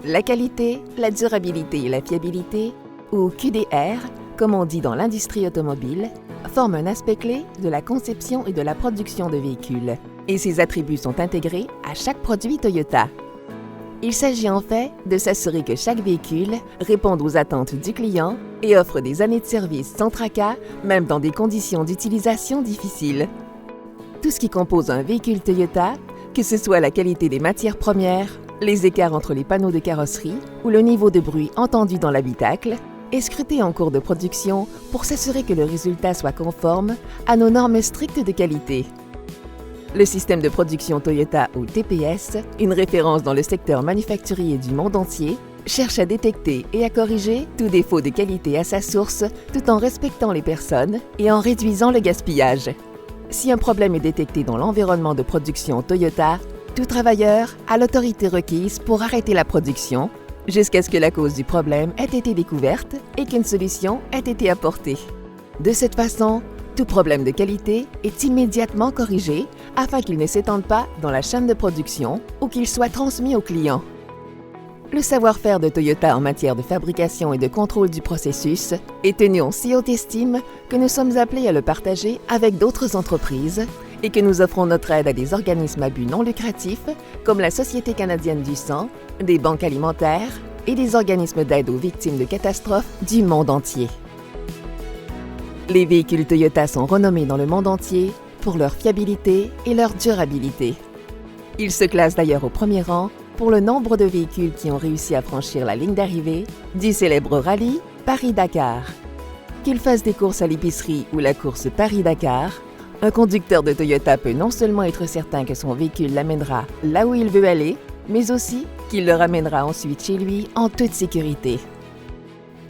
La qualité, la durabilité et la fiabilité, ou QDR, comme on dit dans l'industrie automobile, forment un aspect clé de la conception et de la production de véhicules. Et ces attributs sont intégrés à chaque produit Toyota. Il s'agit en fait de s'assurer que chaque véhicule réponde aux attentes du client et offre des années de service sans tracas, même dans des conditions d'utilisation difficiles. Tout ce qui compose un véhicule Toyota, que ce soit la qualité des matières premières, les écarts entre les panneaux de carrosserie ou le niveau de bruit entendu dans l'habitacle, est scruté en cours de production pour s'assurer que le résultat soit conforme à nos normes strictes de qualité. Le système de production Toyota ou TPS, une référence dans le secteur manufacturier du monde entier, cherche à détecter et à corriger tout défaut de qualité à sa source tout en respectant les personnes et en réduisant le gaspillage. Si un problème est détecté dans l'environnement de production Toyota, tout travailleur a l'autorité requise pour arrêter la production jusqu'à ce que la cause du problème ait été découverte et qu'une solution ait été apportée. De cette façon, tout problème de qualité est immédiatement corrigé afin qu'il ne s'étende pas dans la chaîne de production ou qu'il soit transmis au client. Le savoir-faire de Toyota en matière de fabrication et de contrôle du processus est tenu en si haute estime que nous sommes appelés à le partager avec d'autres entreprises et que nous offrons notre aide à des organismes à but non lucratif comme la Société canadienne du sang, des banques alimentaires et des organismes d'aide aux victimes de catastrophes du monde entier. Les véhicules Toyota sont renommés dans le monde entier pour leur fiabilité et leur durabilité. Ils se classent d'ailleurs au premier rang pour le nombre de véhicules qui ont réussi à franchir la ligne d'arrivée du célèbre rallye Paris-Dakar. Qu'ils fassent des courses à l'épicerie ou la course Paris-Dakar, un conducteur de Toyota peut non seulement être certain que son véhicule l'amènera là où il veut aller, mais aussi qu'il le ramènera ensuite chez lui en toute sécurité.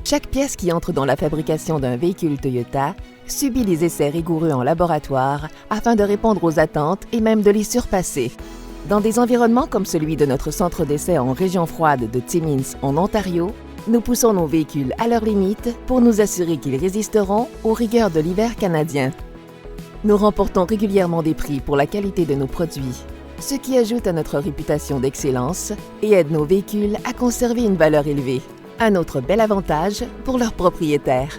Chaque pièce qui entre dans la fabrication d'un véhicule Toyota subit des essais rigoureux en laboratoire afin de répondre aux attentes et même de les surpasser. Dans des environnements comme celui de notre centre d'essai en région froide de Timmins en Ontario, nous poussons nos véhicules à leurs limites pour nous assurer qu'ils résisteront aux rigueurs de l'hiver canadien. Nous remportons régulièrement des prix pour la qualité de nos produits, ce qui ajoute à notre réputation d'excellence et aide nos véhicules à conserver une valeur élevée. Un autre bel avantage pour leurs propriétaires.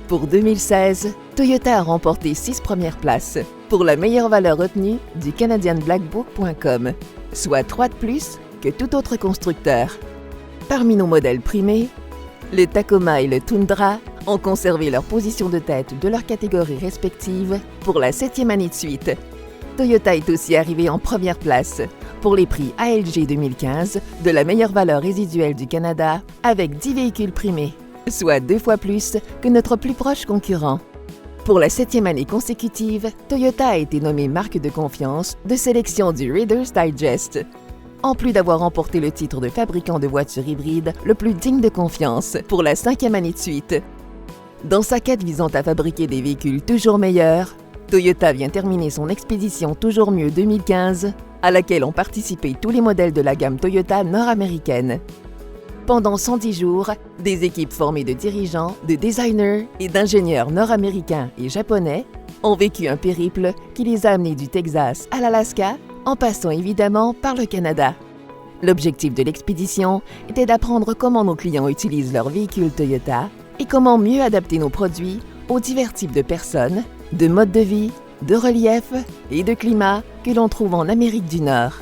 Pour 2016, Toyota a remporté 6 premières places pour la meilleure valeur retenue du CanadianBlackBook.com, soit 3 de plus que tout autre constructeur. Parmi nos modèles primés, le Tacoma et le Tundra ont conservé leur position de tête de leur catégorie respective pour la 7e année de suite. Toyota est aussi arrivé en première place pour les prix ALG 2015 de la meilleure valeur résiduelle du Canada avec 10 véhicules primés, soit 2 fois plus que notre plus proche concurrent. Pour la 7e année consécutive, Toyota a été nommée marque de confiance de sélection du Reader's Digest, en plus d'avoir remporté le titre de fabricant de voitures hybrides le plus digne de confiance pour la 5e année de suite. Dans sa quête visant à fabriquer des véhicules toujours meilleurs, Toyota vient terminer son expédition Toujours Mieux 2015, à laquelle ont participé tous les modèles de la gamme Toyota nord-américaine. Pendant 110 jours, des équipes formées de dirigeants, de designers et d'ingénieurs nord-américains et japonais ont vécu un périple qui les a amenés du Texas à l'Alaska, en passant évidemment par le Canada. L'objectif de l'expédition était d'apprendre comment nos clients utilisent leurs véhicules Toyota et comment mieux adapter nos produits aux divers types de personnes, de modes de vie, de relief et de climat que l'on trouve en Amérique du Nord.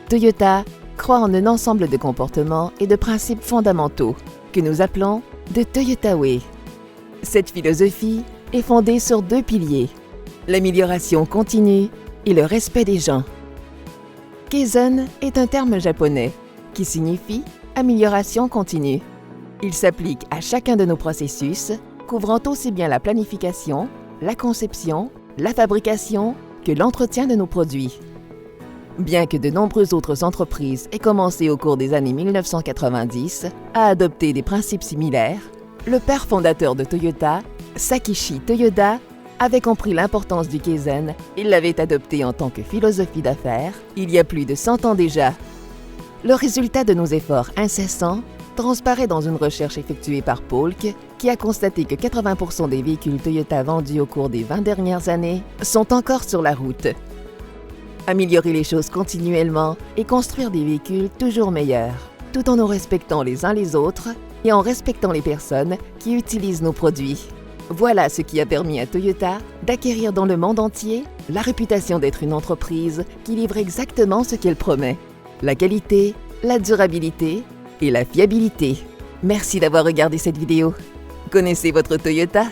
Toyota croit en un ensemble de comportements et de principes fondamentaux que nous appelons The Toyota Way. Cette philosophie est fondée sur 2 piliers, l'amélioration continue et le respect des gens. Kaizen est un terme japonais qui signifie amélioration continue. Il s'applique à chacun de nos processus, couvrant aussi bien la planification, la conception, la fabrication que l'entretien de nos produits. Bien que de nombreuses autres entreprises aient commencé au cours des années 1990 à adopter des principes similaires, le père fondateur de Toyota, Sakichi Toyoda, avait compris l'importance du Kaizen et l'avait adopté en tant que philosophie d'affaires il y a plus de 100 ans déjà. Le résultat de nos efforts incessants transparaît dans une recherche effectuée par Polk qui a constaté que 80% des véhicules Toyota vendus au cours des 20 dernières années sont encore sur la route. Améliorer les choses continuellement et construire des véhicules toujours meilleurs, tout en nous respectant les uns les autres et en respectant les personnes qui utilisent nos produits. Voilà ce qui a permis à Toyota d'acquérir dans le monde entier la réputation d'être une entreprise qui livre exactement ce qu'elle promet: la qualité, la durabilité et la fiabilité. Merci d'avoir regardé cette vidéo. Connaissez votre Toyota ?